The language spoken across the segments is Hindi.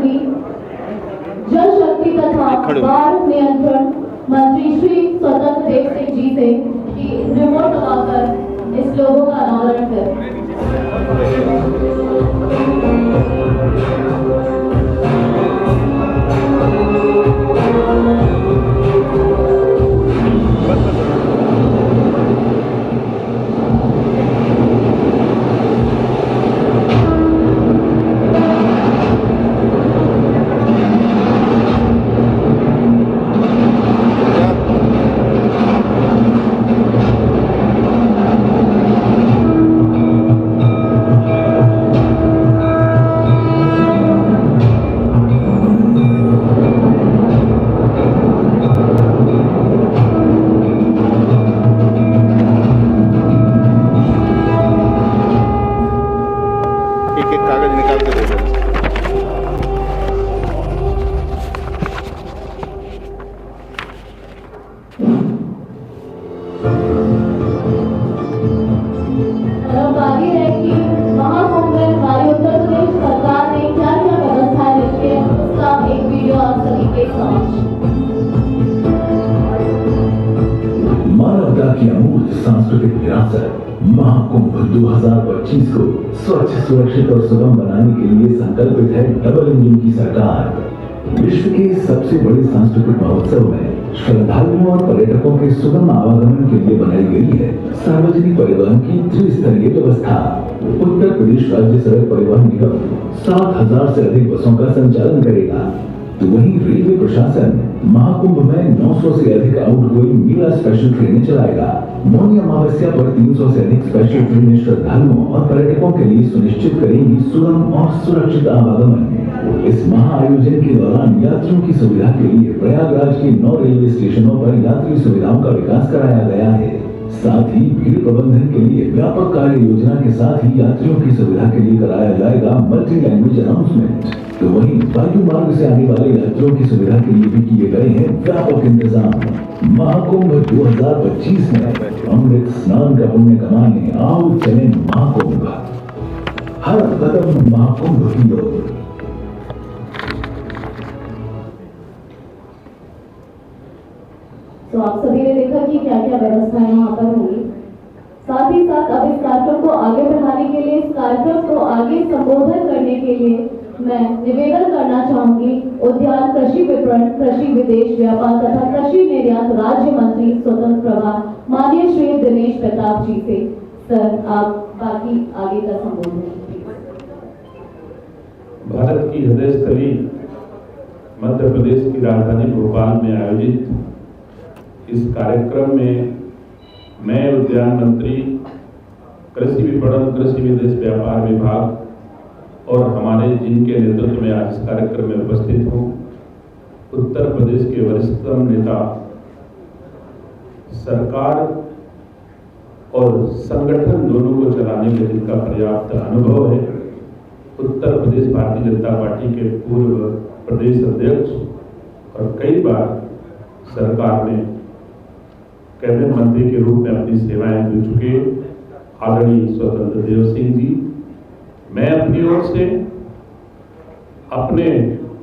मंत्री जल शक्ति तथा बाढ़ नियंत्रण मंत्री श्री स्वतंत्र देव सिंह जी से कि रिमोट दबाकर इस लोगों का अनावरण करें। मानवता की अमूल्य सांस्कृतिक विरासत महाकुंभ 2025 को स्वच्छ, सुरक्षित और सुगम बनाने के लिए संकल्पित है डबल इंजन की सरकार। विश्व के सबसे बड़े सांस्कृतिक महोत्सव में श्रद्धालुओं और पर्यटकों के सुगम आवागमन के लिए बनाई गई है सार्वजनिक परिवहन की त्रिस्तरीय व्यवस्था। उत्तर प्रदेश राज्य सड़क परिवहन निगम 7,000 से अधिक बसों का संचालन करेगा, तो वहीं रेलवे प्रशासन महाकुंभ में 900 से अधिक आउटगोइंग मीरा स्पेशल ट्रेनें चलाएगा। मौनी अमावस्या पर 300 से अधिक स्पेशल ट्रेनें श्रद्धालुओं और पर्यटकों के लिए सुनिश्चित करेंगी सुगम और सुरक्षित आवागमन। इस महाआयोजन के दौरान यात्रियों की सुविधा के लिए प्रयागराज के 9 रेलवे स्टेशनों पर यात्री सुविधाओं का विकास कराया गया है। साथ ही भीड़ प्रबंधन के लिए व्यापक कार्य योजना के साथ ही यात्रियों की सुविधा के लिए कराया जाएगा मल्टी लैंग्वेज अनाउंसमेंट। तो वहीं वायु मार्ग से आने वाले यात्रियों की सुविधा के लिए भी किए गए हैं व्यापक इंतजाम। महाकुंभ 2025 में अमृत स्नान का पुण्य कमाने आओ चले महाकुंभ, हर कदम महाकुंभ की ओर। तो आप सभी ने देखा कि क्या क्या व्यवस्थाएं यहाँ पर होंगी। साथ ही साथ अब इस कार्यक्रम को आगे बढ़ाने के लिए, इस कार्यक्रम को आगे संबोधन करने के लिए मैं निवेदन करना चाहूंगी उद्यान, कृषि विपणन, कृषि विदेश व्यापार तथा कृषि निर्यात राज्य मंत्री स्वतंत्र प्रभार माननीय श्री दिनेश प्रताप जी से। सर, आप बाकी आगे का संबोधन। भारत की हृदय स्थली मध्य प्रदेश की राजधानी भोपाल में आयोजित इस कार्यक्रम में मैं उद्यान मंत्री, कृषि विपणन, कृषि विदेश व्यापार विभाग और हमारे जिनके नेतृत्व में आज इस कार्यक्रम में उपस्थित हूँ, उत्तर प्रदेश के वरिष्ठतम नेता, सरकार और संगठन दोनों को चलाने में जिनका पर्याप्त अनुभव है, उत्तर प्रदेश भारतीय जनता पार्टी के पूर्व प्रदेश अध्यक्ष और कई बार सरकार में कैबिनेट मंत्री के रूप में अपनी सेवाएं दे चुके आदरणीय स्वतंत्र देव सिंह जी, मैं अपनी ओर से अपने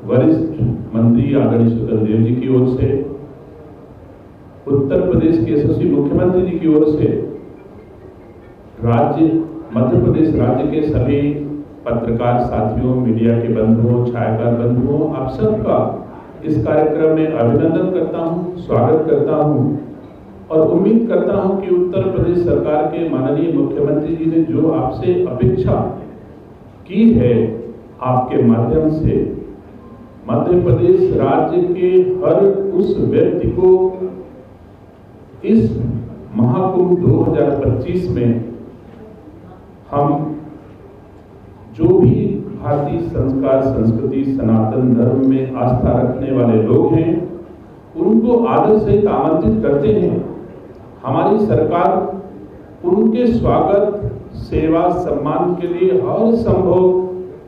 वरिष्ठ मंत्री आदरणीय स्वतंत्र देव जी की ओर से, उत्तर प्रदेश के यशस्वी मुख्यमंत्री जी की ओर से, मध्य प्रदेश राज्य के सभी पत्रकार साथियों, मीडिया के बंधुओं, छायाकार बंधुओं, आप सबका इस कार्यक्रम में अभिनंदन करता हूं, स्वागत करता हूं और उम्मीद करता हूं कि उत्तर प्रदेश सरकार के माननीय मुख्यमंत्री जी ने जो आपसे अपेक्षा की है, आपके माध्यम से मध्य प्रदेश राज्य के हर उस व्यक्ति को इस महाकुंभ 2025 में हम जो भी भारतीय संस्कार, संस्कृति, सनातन धर्म में आस्था रखने वाले लोग हैं, उनको आदर सहित आमंत्रित करते हैं। हमारी सरकार उनके स्वागत, सेवा, सम्मान के लिए हर संभव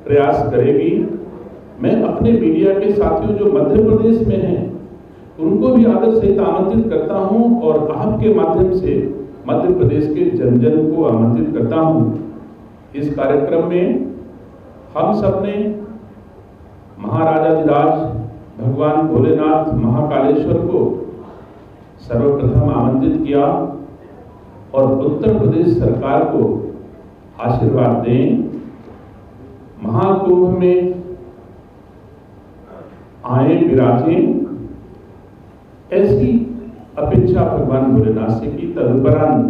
प्रयास करेगी। मैं अपने मीडिया के साथियों जो मध्य प्रदेश में हैं, उनको भी आदर सहित आमंत्रित करता हूं और आपके माध्यम से मध्य प्रदेश के जन जन को आमंत्रित करता हूं। इस कार्यक्रम में हम सब ने महाराजाधिराज भगवान भोलेनाथ महाकालेश्वर को सर्वप्रथम आमंत्रित किया और उत्तर प्रदेश सरकार को आशीर्वाद दें, महाकुंभ में आए विराजें, ऐसी अपेक्षा भगवान भोलेनाथ से की। तदुपरांत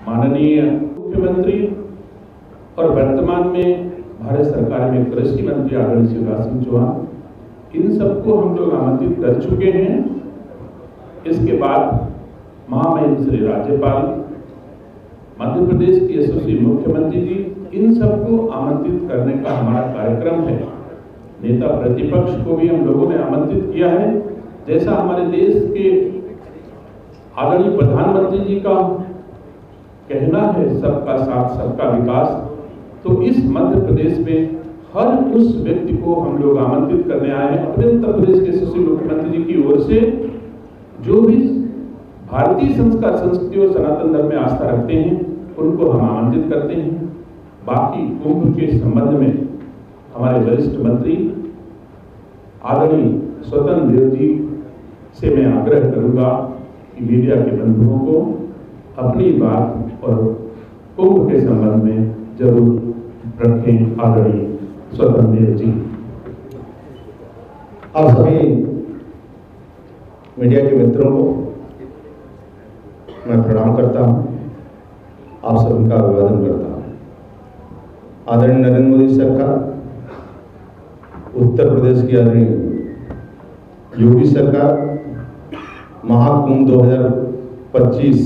माननीय मुख्यमंत्री और वर्तमान में भारत सरकार में कृषि मंत्री आदरणीय शिवराज सिंह चौहान, इन सबको हम लोग आमंत्रित कर चुके हैं। इसके बाद महामहिम श्री राज्यपाल, मध्य प्रदेश के यशस्वी मुख्यमंत्री जी, इन सबको आमंत्रित करने का हमारा कार्यक्रम है। नेता प्रतिपक्ष को भी हम लोगों ने आमंत्रित किया है। जैसा हमारे देश के आदरणीय प्रधानमंत्री जी का कहना है, सबका साथ सबका विकास, तो इस मध्य प्रदेश में हर उस व्यक्ति को हम लोग आमंत्रित करने आए हैं। अपने उत्तर प्रदेश के यशस्वी मुख्यमंत्री जी की ओर से जो भी भारतीय संस्कार, संस्कृति और सनातन धर्म में आस्था रखते हैं, उनको हम आमंत्रित करते हैं। बाकी कुंभ के संबंध में हमारे वरिष्ठ मंत्री आदरणीय स्वतंत्र देव जी से मैं आग्रह करूंगा कि मीडिया के बंधुओं को अपनी बात और कुंभ के संबंध में जरूर रखें। आदरणीय स्वतंत्र देव जी। आप सभी मीडिया के मित्रों को मैं प्रणाम करता हूं, आप सभी का अभिवादन करता हूं। आदरणीय नरेंद्र मोदी सरकार, उत्तर प्रदेश की आदरणीय योगी सरकार महाकुंभ 2025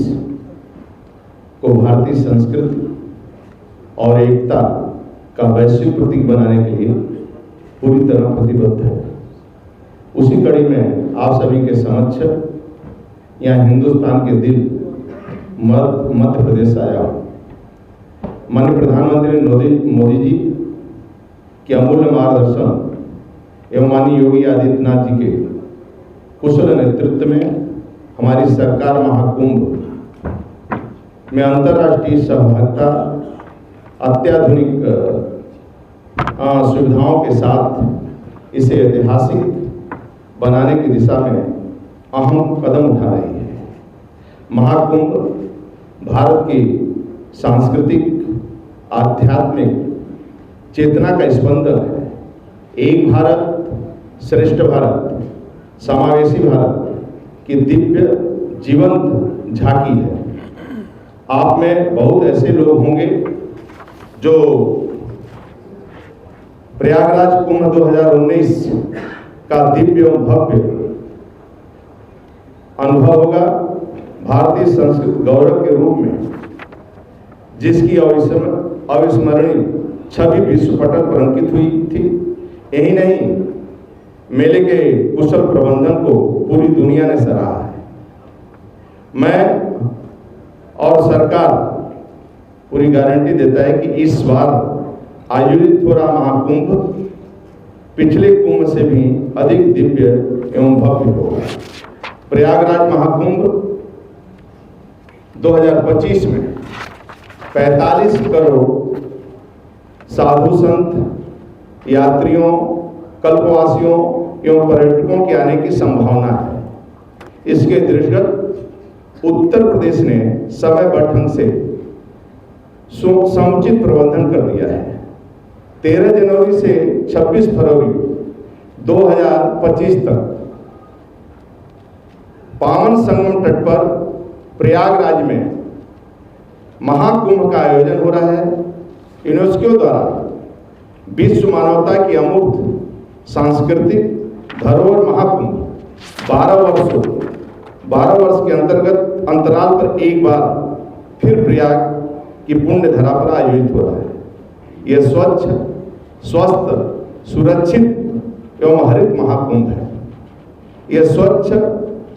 को भारतीय संस्कृति और एकता का वैश्विक प्रतीक बनाने के लिए पूरी तरह प्रतिबद्ध है। उसी कड़ी में आप सभी के समक्ष यहाँ हिंदुस्तान के दिल मध्य प्रदेश आया हूँ। माननीय प्रधानमंत्री मोदी जी के अमूल्य मार्गदर्शन एवं माननीय योगी आदित्यनाथ जी के कुशल नेतृत्व में हमारी सरकार महाकुंभ में अंतर्राष्ट्रीय सहभागिता, अत्याधुनिक सुविधाओं के साथ इसे ऐतिहासिक बनाने की दिशा में अहम कदम उठा रही है। महाकुंभ भारत की सांस्कृतिक, आध्यात्मिक चेतना का स्पंदन है। एक भारत श्रेष्ठ भारत, समावेशी भारत की दिव्य जीवंत झांकी है। आप में बहुत ऐसे लोग होंगे जो प्रयागराज कुंभ 2019 का दिव्य एवं भव्य अनुभव होगा। भारतीय संस्कृति गौरव के रूप में जिसकी अविस्मरणीय छवि विश्व पटल पर अंकित हुई थी। यही नहीं, मेले के कुशल प्रबंधन को पूरी दुनिया ने सराहा है। मैं और सरकार पूरी गारंटी देता है कि इस बार आयोजित हो रहा महाकुंभ पिछले कुंभ से भी अधिक दिव्य एवं भव्य होगा। प्रयागराज महाकुंभ 2025 में 45 करोड़ साधु संत, यात्रियों, कल्पवासियों एवं पर्यटकों के आने की संभावना है। इसके दृष्टिगत उत्तर प्रदेश ने समयबद्ध ढंग से समुचित प्रबंधन कर दिया है। 13 जनवरी से 26 फरवरी 2025 तक पावन संगम तट पर प्रयागराज में महाकुंभ का आयोजन हो रहा है। यूनेस्को द्वारा विश्व मानवता की अमूर्त सांस्कृतिक धरोहर महाकुंभ 12 वर्ष के अंतर्गत अंतराल पर एक बार फिर प्रयाग की पुण्य धरा पर आयोजित हो रहा है। यह स्वच्छ, स्वस्थ, सुरक्षित एवं हरित महाकुंभ है। यह स्वच्छ,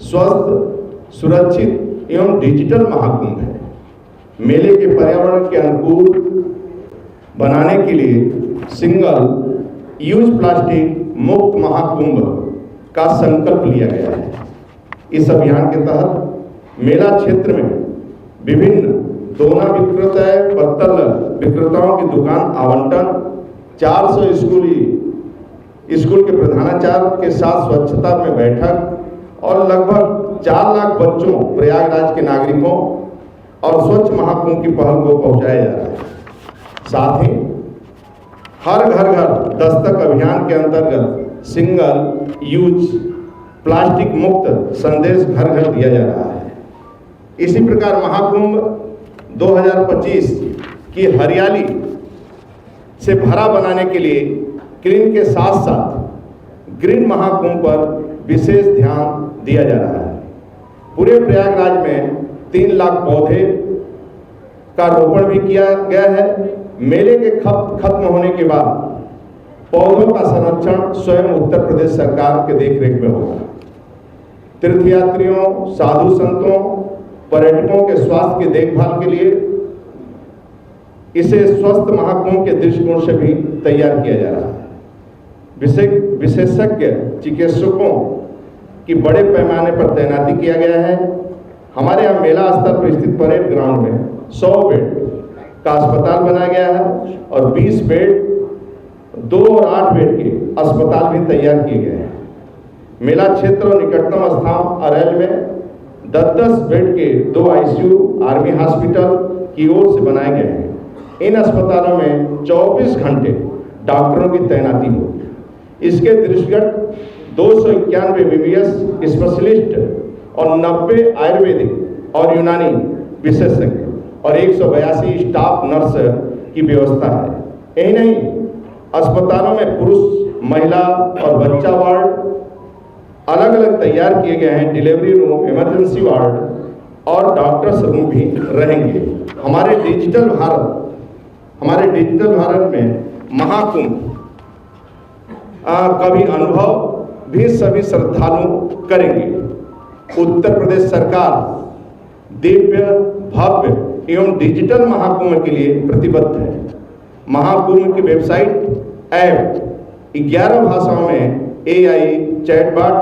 स्वस्थ, सुरक्षित एवं डिजिटल महाकुंभ है। मेले के पर्यावरण के अनुकूल बनाने के लिए सिंगल यूज प्लास्टिक मुक्त महाकुंभ का संकल्प लिया गया है। इस अभियान के तहत मेला क्षेत्र में विभिन्न दोना विक्रेता, पत्तल विक्रेताओं की दुकान आवंटन, 400 स्कूली स्कूल के प्रधानाचार्य के साथ स्वच्छता में बैठक और लगभग 4 लाख बच्चों प्रयागराज के नागरिकों और स्वच्छ महाकुंभ की पहल को पहुंचाया जा रहा है। साथ ही हर घर घर दस्तक अभियान के अंतर्गत सिंगल यूज प्लास्टिक मुक्त संदेश घर घर दिया जा रहा है। इसी प्रकार महाकुंभ 2025 की हरियाली से भरा बनाने के लिए क्लीन के साथ साथ ग्रीन महाकुंभ पर विशेष ध्यान दिया जा रहा है। पूरे प्रयागराज में 3 लाख पौधे का रोपण भी किया गया है। मेले के खत्म होने के बाद पौधों का संरक्षण स्वयं उत्तर प्रदेश सरकार के देखरेख में होगा। तीर्थयात्रियों, साधु संतों, पर्यटकों के स्वास्थ्य की देखभाल के लिए इसे स्वस्थ महाकुंभ के दृष्टिकोण से भी तैयार किया जा रहा है। विशेषज्ञ चिकित्सकों की बड़े पैमाने पर तैनाती किया गया है। हमारे यहाँ मेला स्तर पर स्थित परेड ग्राउंड में 100 बेड का अस्पताल बनाया गया है और 20 बेड 2 और 8 बेड के अस्पताल भी तैयार किए गए हैं। मेला क्षेत्र और निकटतम स्थान अरैल में 10-10 बेड के 2 ICU आर्मी हॉस्पिटल की ओर से बनाए गए हैं। इन अस्पतालों में 24 घंटे डॉक्टरों की तैनाती होगी। इसके दृष्टिगत 291 MBBS स्पेशलिस्ट और 90 आयुर्वेदिक और यूनानी विशेषज्ञ और 182 स्टाफ नर्स की व्यवस्था है। यही नहीं, अस्पतालों में पुरुष, महिला और बच्चा वार्ड अलग अलग तैयार किए गए हैं। डिलीवरी रूम, इमरजेंसी वार्ड और डॉक्टर्स रूम भी रहेंगे। हमारे डिजिटल भारत में महाकुंभ का भी अनुभव भी सभी श्रद्धालु करेंगे। उत्तर प्रदेश सरकार दिव्य, भव्य एवं डिजिटल महाकुंभ के लिए प्रतिबद्ध है। महाकुंभ की वेबसाइट, ऐप 11 भाषाओं में AI चैटबॉट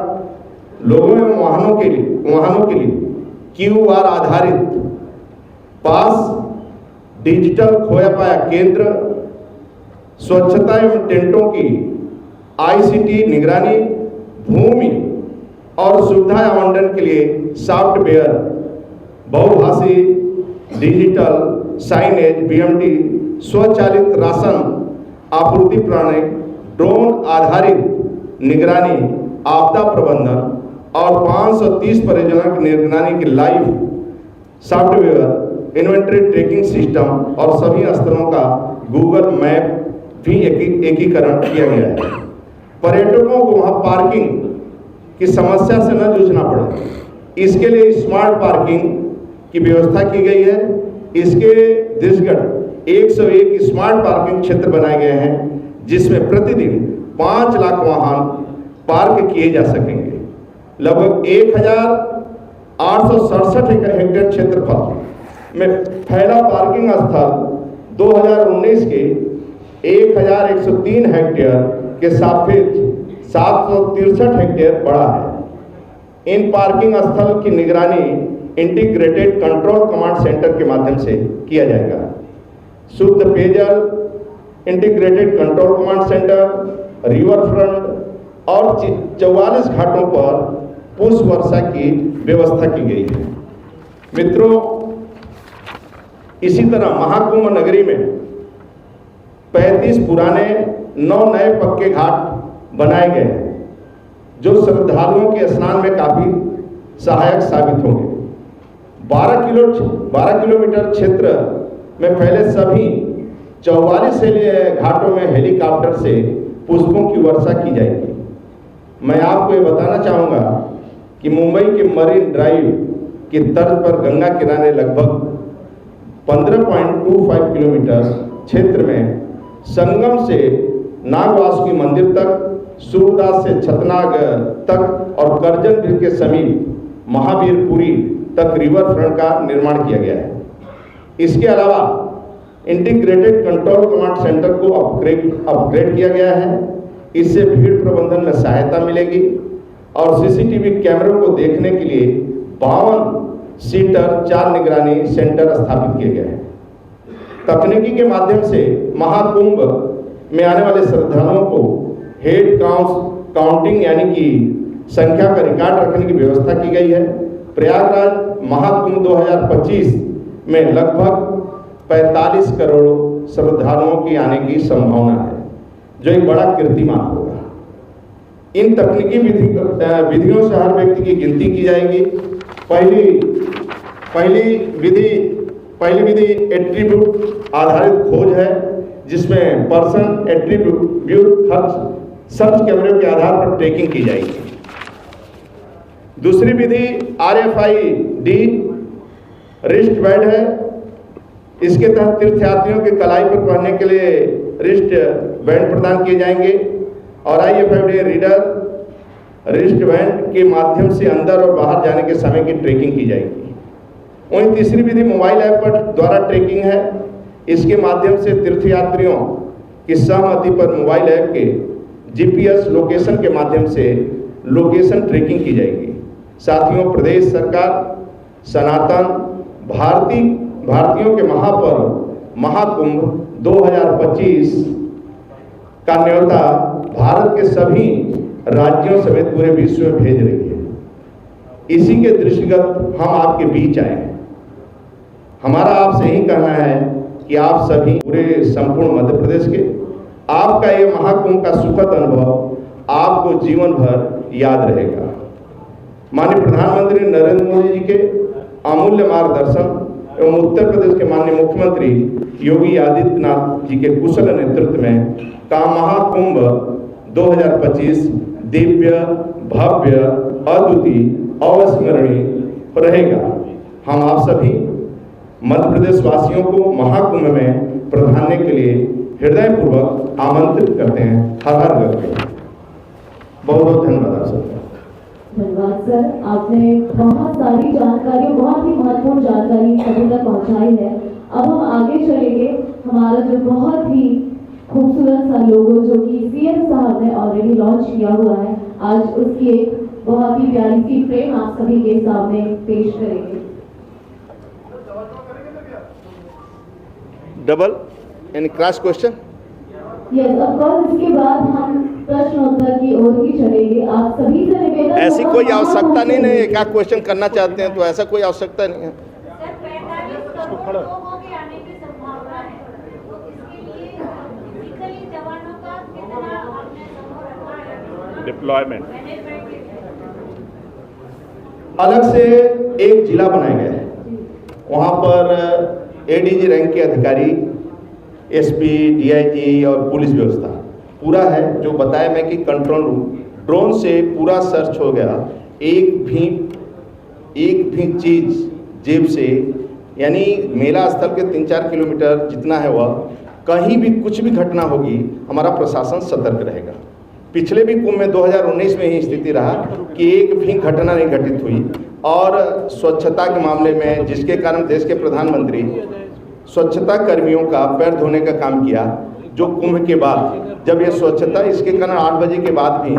लोगों एवं वाहनों के लिए QR आधारित पास, डिजिटल खोया पाया केंद्र, स्वच्छता एवं टेंटों की ICT निगरानी, भूमि और सुविधा आवंटन के लिए सॉफ्टवेयर, बहुभाषी डिजिटल साइनेज, BMT, स्वचालित राशन आपूर्ति प्रणाली, ड्रोन आधारित निगरानी, आपदा प्रबंधन और 530 परियोजना की निगरानी की live software, inventory tracking system और सभी स्तरों का गूगल मैप भी एकीकरण किया गया है। पर्यटकों को वहां पार्किंग की समस्या से न जूझना पड़े, इसके लिए स्मार्ट पार्किंग की व्यवस्था की गई है। इसके दृष्टिगत 101 स्मार्ट पार्किंग क्षेत्र बनाए गए हैं, जिसमें प्रतिदिन 5 लाख वाहन पार्क किए जा सकेंगे। लगभग 1867 हेक्टेयर क्षेत्रफल में फैला पार्किंग स्थल 2019 के 1103 हेक्टेयर के सापेक्ष 763 हेक्टेयर बड़ा है। इन पार्किंग स्थल की निगरानी इंटीग्रेटेड कंट्रोल कमांड सेंटर के माध्यम से किया जाएगा। शुद्ध पेयजल, integrated control command centre, river front और 44 घाटों पर पुष्प वर्षा की व्यवस्था की गई है। मित्रों, इसी तरह महाकुंभ नगरी में 35 पुराने 9 नए पक्के घाट बनाए गए हैं, जो श्रद्धालुओं के स्नान में काफी सहायक साबित होंगे। 12 किलोमीटर क्षेत्र में फैले सभी 44 घाटों में हेलीकॉप्टर से पुष्पों की वर्षा की जाएगी। मैं आपको ये बताना चाहूँगा कि मुंबई के मरीन ड्राइव की तर्ज पर गंगा किनारे लगभग 15.25 किलोमीटर क्षेत्र में संगम से नागवासुकी मंदिर तक, सूरदास से छतनाग तक और करजन ब्रिज के समीप महावीरपुरी तक रिवर फ्रंट का निर्माण किया गया है। इसके अलावा इंटीग्रेटेड कंट्रोल कमांड सेंटर को अपग्रेड किया गया है। इससे भीड़ प्रबंधन में सहायता मिलेगी और CCTV कैमरों को देखने के लिए 52 सीटर 4 निगरानी सेंटर स्थापित किए गए हैं। तकनीकी के माध्यम से महाकुंभ में आने वाले श्रद्धालुओं को हेड काउंटिंग यानी कि संख्या का रिकॉर्ड रखने की व्यवस्था की गई है। प्रयागराज महाकुंभ 2025 में लगभग 45 करोड़ श्रद्धालुओं की आने की संभावना है, जो एक बड़ा कीर्तिमान होगा। इन तकनीकी विधियों से हर व्यक्ति की गिनती की जाएगी। पहली विधि एट्रीब्यूट आधारित खोज है, जिसमें पर्सन एट्रीब्यूट सर्च कैमरे के आधार पर ट्रैकिंग की जाएगी। दूसरी विधि RFID रिस्ट बैंड है। इसके तहत तीर्थयात्रियों के कलाई पर पहनने के लिए रिस्ट बैंड प्रदान किए जाएंगे और IFID रीडर रिस्ट बैंड के माध्यम से अंदर और बाहर जाने के समय की ट्रैकिंग की जाएगी। वहीं तीसरी विधि मोबाइल ऐप पर द्वारा ट्रैकिंग है। इसके माध्यम से तीर्थयात्रियों की सहमति पर मोबाइल ऐप के GPS लोकेशन के माध्यम से लोकेशन ट्रैकिंग की जाएगी। साथियों, प्रदेश सरकार सनातन भारतीयों के महापर्व महाकुंभ 2025 का न्योता भारत के सभी राज्यों समेत पूरे विश्व में भेज रही है। इसी के दृष्टिगत हम आपके बीच आए हैं। हमारा आपसे यही कहना है कि आप सभी पूरे संपूर्ण मध्य प्रदेश के आपका ये महाकुंभ का सुखद अनुभव आपको जीवन भर याद रहेगा। माननीय प्रधानमंत्री नरेंद्र मोदी जी के अमूल्य मार्गदर्शन एवं उत्तर प्रदेश के माननीय मुख्यमंत्री योगी आदित्यनाथ जी के कुशल नेतृत्व में का महाकुंभ 2025 दिव्य, भव्य, अद्वितीय, अविस्मरणीय रहेगा। हम आप सभी मध्य प्रदेश वासियों को महाकुंभ में प्रधान्य के लिए हृदयपूर्वक आमंत्रित करते हैं। हर हर गंगे। बहुत बहुत धन्यवाद आप सबका। धन्यवाद सर, आपने बहुत सारी जानकारी, बहुत ही महत्वपूर्ण जानकारी सभी तक पहुंचाई है। अब हम आगे चलेंगे। हमारा जो बहुत ही खूबसूरत सा लोगो जो कि CM साहब ने ऑलरेडी लॉन्च किया हुआ है, आज उसकी एक बहुत ही प्यारी सी फ्रेम आप सभी के सामने पेश करेंगे। Double and cross question. Yes, of course. इसके बाद हम प्रश्नोत्तर की ओर ही चलेंगे। आप सभी से निवेदन, ऐसी कोई आवश्यकता नहीं है। एक आध क्वेश्चन करना चाहते हैं तो ऐसा कोई आवश्यकता नहीं है। सर, 45 करोड़ लोगों के आने की संभावना है, तो इसके लिए फिजिकली जवानों का कितना आपने समूह रखा है? डिप्लॉयमेंट अलग से एक जिला बनाया गया है। वहाँ पर ADG रैंक के अधिकारी, SP, DIG और पुलिस व्यवस्था पूरा है। जो बताया मैं कि कंट्रोल रूम ड्रोन से पूरा सर्च हो गया। एक भी चीज जेब से, यानी मेला स्थल के 3-4 किलोमीटर जितना है वह, कहीं भी कुछ भी घटना होगी हमारा प्रशासन सतर्क रहेगा। पिछले भी कुंभ में 2019 में ही स्थिति रहा कि एक भी घटना नहीं घटित हुई। और स्वच्छता के मामले में जिसके कारण देश के प्रधानमंत्री स्वच्छता कर्मियों का पैर धोने का काम किया, जो कुंभ के बाद जब ये स्वच्छता, इसके कारण 8 बजे के बाद भी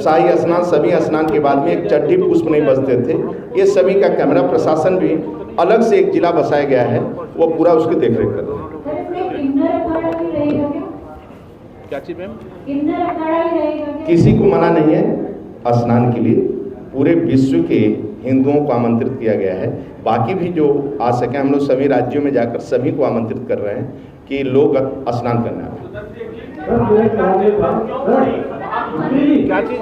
शाही स्नान, सभी स्नान के बाद में एक चड्डी पुष्प नहीं बचते थे। ये सभी का कैमरा प्रशासन भी अलग से एक जिला बसाया गया है, वो पूरा उसकी देखरेख कर रहा है। क्या चीज मैम? किसी को मना नहीं है स्नान के लिए। पूरे विश्व के हिंदुओं को आमंत्रित किया गया है। बाकी भी जो आ सके, हम लोग सभी राज्यों में जाकर सभी को आमंत्रित कर रहे हैं कि लोग स्नान करने आए। क्या चीज?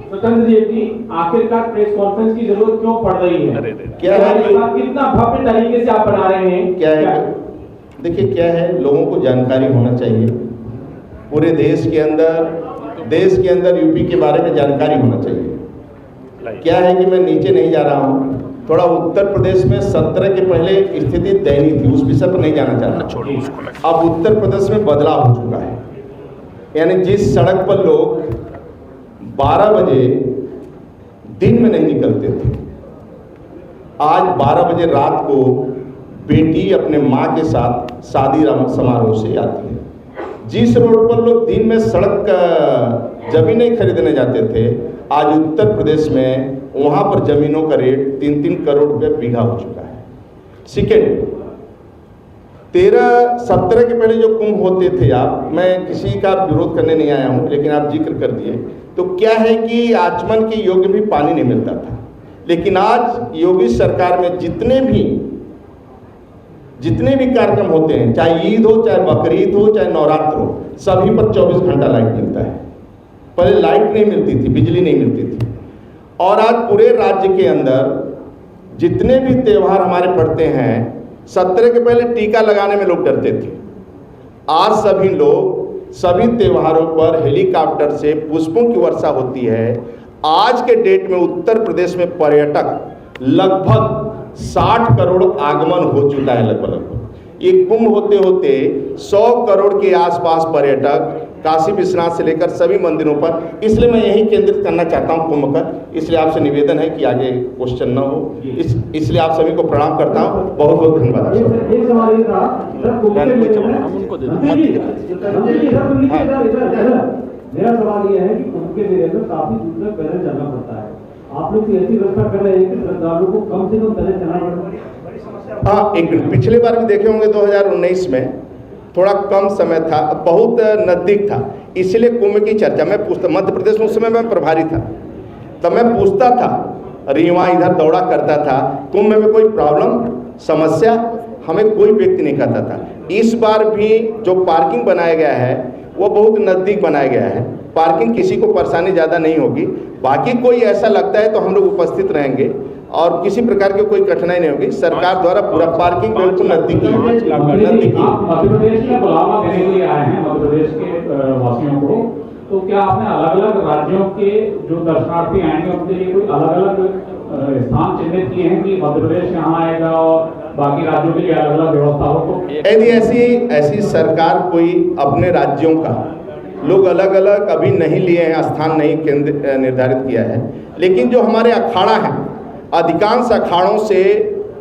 स्वतंत्र जी की आखिरकार प्रेस कॉन्फ्रेंस की जरूरत क्यों पड़ रही है? क्या है, कितना भव्य तरीके से आप बना रहे हैं? क्या है, देखिए क्या है, लोगों को जानकारी होना चाहिए। पूरे देश के अंदर यूपी के बारे में जानकारी होना चाहिए। क्या है कि मैं नीचे नहीं जा रहा हूँ, थोड़ा उत्तर प्रदेश में 17 के पहले स्थिति दयनीय थी, उस विषय पर नहीं जाना चाहता। अब उत्तर प्रदेश में बदलाव हो चुका है। यानी जिस सड़क पर लोग 12 बजे दिन में नहीं निकलते थे, आज 12 बजे रात को बेटी अपने माँ के साथ शादी समारोह से आती है। जिस रोड पर लोग दिन में सड़क जमीनें खरीदने जाते थे, आज उत्तर प्रदेश में वहाँ पर जमीनों का रेट 3-3 करोड़ रुपये बीघा हो चुका है। सेकेंड, 13-17 के पहले जो कुंभ होते थे आप, मैं किसी का विरोध करने नहीं आया हूँ, लेकिन आप जिक्र कर दिए, तो क्या है कि आचमन के योग्य भी पानी नहीं मिलता था। लेकिन आज योगी सरकार में जितने भी कार्यक्रम होते हैं, चाहे ईद हो, चाहे बकरीद हो, चाहे नवरात्र हो, सभी पर 24 घंटा लाइट मिलता है। पहले लाइट नहीं मिलती थी, बिजली नहीं मिलती थी, और आज पूरे राज्य के अंदर जितने भी त्यौहार हमारे पड़ते हैं, 17 के पहले टीका लगाने में लोग डरते थे। आज सभी लोग सभी त्योहारों पर हेलीकॉप्टर से पुष्पों की वर्षा होती है। आज के डेट में उत्तर प्रदेश में पर्यटक लगभग 60 करोड़ आगमन हो चुका है। लगभग ये कुंभ होते होते 100 करोड़ के आसपास पर्यटक काशी विश्वनाथ से लेकर सभी मंदिरों पर, इसलिए मैं यही केंद्रित करना चाहता हूं कुंभ का। इसलिए आपसे निवेदन है कि आगे क्वेश्चन न हो, इसलिए आप सभी को प्रणाम करता हूं। बहुत बहुत धन्यवाद। एक सवाल ये था सर, कुंभ के मेले में मेरा सवाल ये है कि कुंभ के मेले में काफी दूर तक पैदल चलना पड़ता है। आप लोग ऐसी व्यवस्था कर रहे हैं कि श्रद्धालुओं को कम से कम पैदल चलना पड़ता है? हाँ, एक मिनट, पिछले बार भी देखे होंगे 2019 में थोड़ा कम समय था, बहुत नज़दीक था, इसलिए कुंभ की चर्चा मैं पूछता। मध्य प्रदेश में उस समय मैं प्रभारी था, तब मैं पूछता था, रीवा इधर दौड़ा करता था, कुंभ में कोई प्रॉब्लम समस्या हमें कोई व्यक्ति नहीं कहता था। इस बार भी जो पार्किंग बनाया गया है वो बहुत नज़दीक बनाया गया है, पार्किंग किसी को परेशानी ज़्यादा नहीं होगी। बाकी कोई ऐसा लगता है तो हम लोग उपस्थित रहेंगे और किसी प्रकार की कोई कठिनाई नहीं होगी। सरकार द्वारा पूरा पार्किंग बिल्कुल नज़दीकी नज़दीकी। मध्य प्रदेश में बुलावा देने के लिए आए हैं मध्य प्रदेश के वासियों को, तो क्या आपने अलग अलग राज्यों के जो दर्शनार्थी आएंगे उनके लिए कोई अलग अलग स्थान चिन्हित किए हैं कि मध्य प्रदेश यहाँ आएगा और बाकी राज्यों के लिए अलग अलग व्यवस्था हो? तो यदि ऐसी सरकार कोई अपने राज्यों का लोग अलग अलग अभी नहीं लिए हैं, स्थान नहीं केंद्र निर्धारित किया है, लेकिन जो हमारे अखाड़ा हैं, अधिकांश अखाड़ों से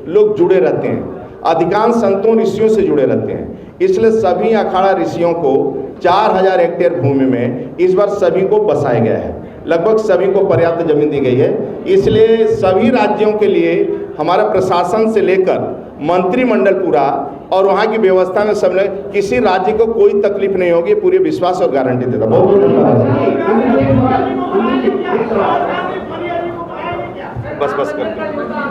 लोग जुड़े रहते हैं, अधिकांश संतों ऋषियों से जुड़े रहते हैं। इसलिए सभी अखाड़ा ऋषियों को 4000 हेक्टेयर भूमि में इस बार सभी को बसाया गया है। लगभग सभी को पर्याप्त जमीन दी गई है। इसलिए सभी राज्यों के लिए हमारा प्रशासन से लेकर मंत्रिमंडल पूरा और वहाँ की व्यवस्था में सब किसी राज्य को कोई तकलीफ नहीं होगी, पूरी विश्वास और गारंटी देता। बहुत बहुत धन्यवाद। बस करते हैं।